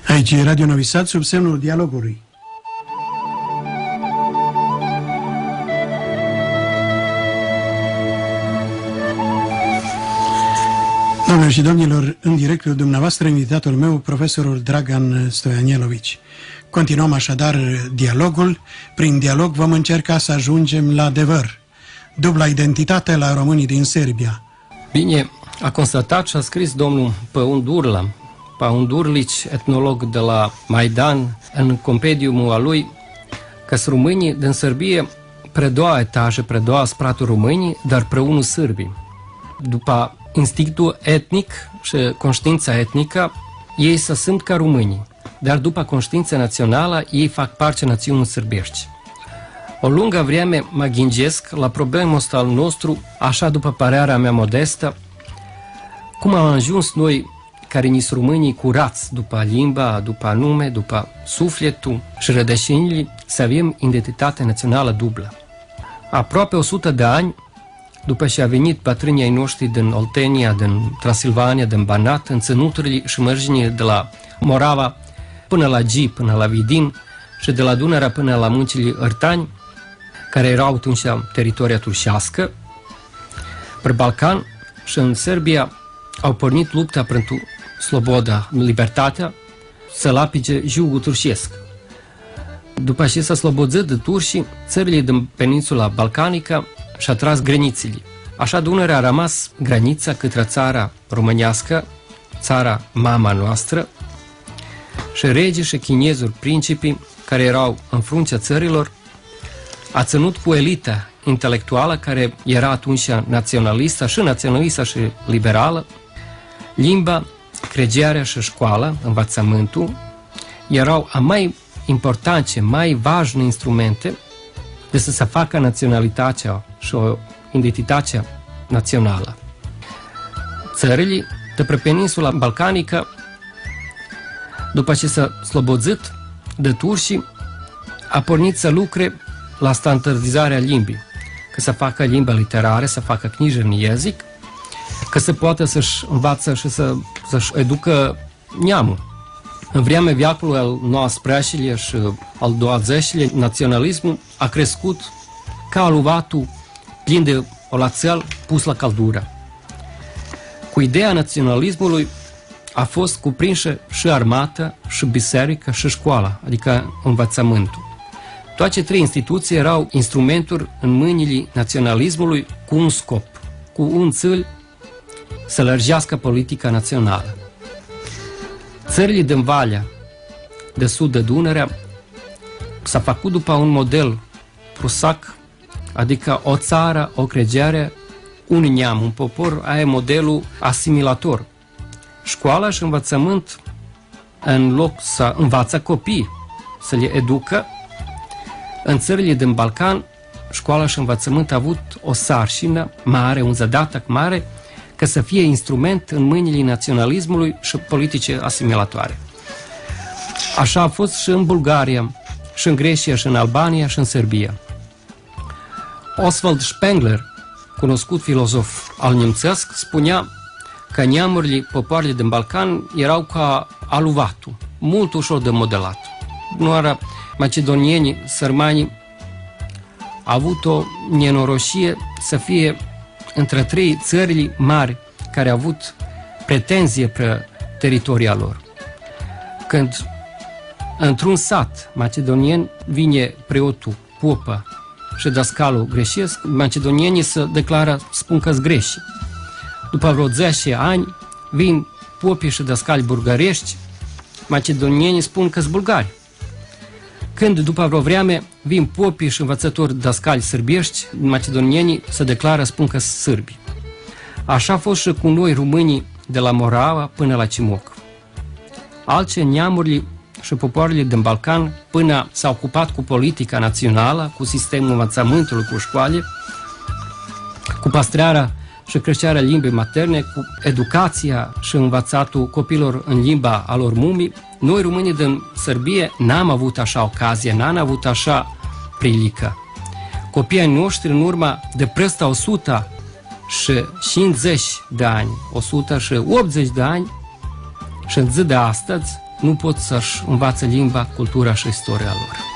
Aici e Radio Novi Sad, sub semnul dialogului. Doamnelor și domnilor, în directul dumneavoastră, invitatul meu, profesorul Dragan Stoianielovici. Continuăm așadar dialogul. Prin dialog vom încerca să ajungem la adevăr. Dubla identitate la românii din Serbia. Bine, a constatat și a scris domnul Păun Durlici, etnolog de la Maidan, în compendiumul al lui, că sunt românii din Serbia predoa etaje, predoa spratul românii, dar preunul sârbii. După instinctul etnic și conștiința etnică, ei se simt ca românii, dar după conștiința națională, ei fac parte națiunii sârbești. O lungă vreme mă gândesc la problema asta al nostru, așa după părerea mea modestă, cum am ajuns noi, care ni-s românii curați după limba, după nume, după sufletul și rădășinile, să avem identitate națională dublă. Aproape 100 de ani, după ce a venit bătrânii ai noștri din Oltenia, din Transilvania, din Banat, în țănuturile și mărginile de la Morava până la Gi, până la Vidin și de la Dunărea până la muncile Ărtani, care erau atunci teritoria turcească, pe Balcan și în Serbia au pornit lupta pentru sloboda, libertatea, să lapige jugul turcesc. După ce s-a slobozit de turci, țările din peninsula balcanică și-a tras granițele. Așa Dunărea a rămas granița către țara românească, țara mama noastră, și regii și chinezuri, principii, care erau în fruntea țărilor, a ținut cu elita intelectuală, care era atunci naționalistă și liberală, limba, crederea și școala, învățământul, erau a mai importante, mai važne instrumente de să se facă naționalitatea și o identitate națională. Țările de pe peninsula balcanică, după ce s-a slobozit de turci, a pornit să lucre la standardizarea limbii, că să facă limba literară, să facă književni jezik, că să poată să-și învață și să-și educă neamul. În vremea veacului al 19-lea și al 20-lea, naționalismul a crescut ca aluvatul plin de olațel pus la căldură. Cu ideea naționalismului a fost cuprinsă și armata, și biserica, și școala, adică învățământul. Toate trei instituții erau instrumenturi în mâinile naționalismului cu un scop, cu un țel, să lărgească politica națională. Țările din Valea de sud de Dunărea s-a făcut după un model prusac, adică o țară, o credere, un neam, un popor, aia e modelul asimilator. Școala și învățământ, în loc să învață copii, să le educă, în țările din Balcan, școala și învățământ a avut o sarcină mare, un zadatak mare, ca să fie instrument în mâinile naționalismului și politice asimilatoare. Așa a fost și în Bulgaria, și în Grecia, și în Albania, și în Serbia. Oswald Spengler, cunoscut filozof al nemțesc, spunea că neamurile, popoarele din Balcan erau ca aluvatul, mult ușor de modelat. Doar macedonienii, sărmanii, au avut o nenoroșie să fie între trei țările mari care au avut pretenție pe teritoria lor. Când într-un sat macedonien vine preotul, popă și dascalul greșesc, macedonienii se declară, spun că-s greși. După vreo 10 ani vin popii și dascali bulgarești, macedonienii spun că-s bulgari. Când după vreo vreme vin popii și învățători dascali sârbești, macedonienii se declară, spun că sunt sârbi. Așa a fost și cu noi românii de la Morava până la Cimoc. Alte neamurile și popoarele din Balcan, până s-au ocupat cu politica națională, cu sistemul învățământului, cu școale, cu păstrarea și creșterea limbii materne, cu educația și învățatul copilor în limba a lor mumii, noi românii din Serbia n-am avut așa ocazie, n-am avut așa prilică. Copiii noștri în urma de presta 150 de ani, 180 de ani și în zi de astăzi, nu pot să-și învațe limba, cultura și istoria lor.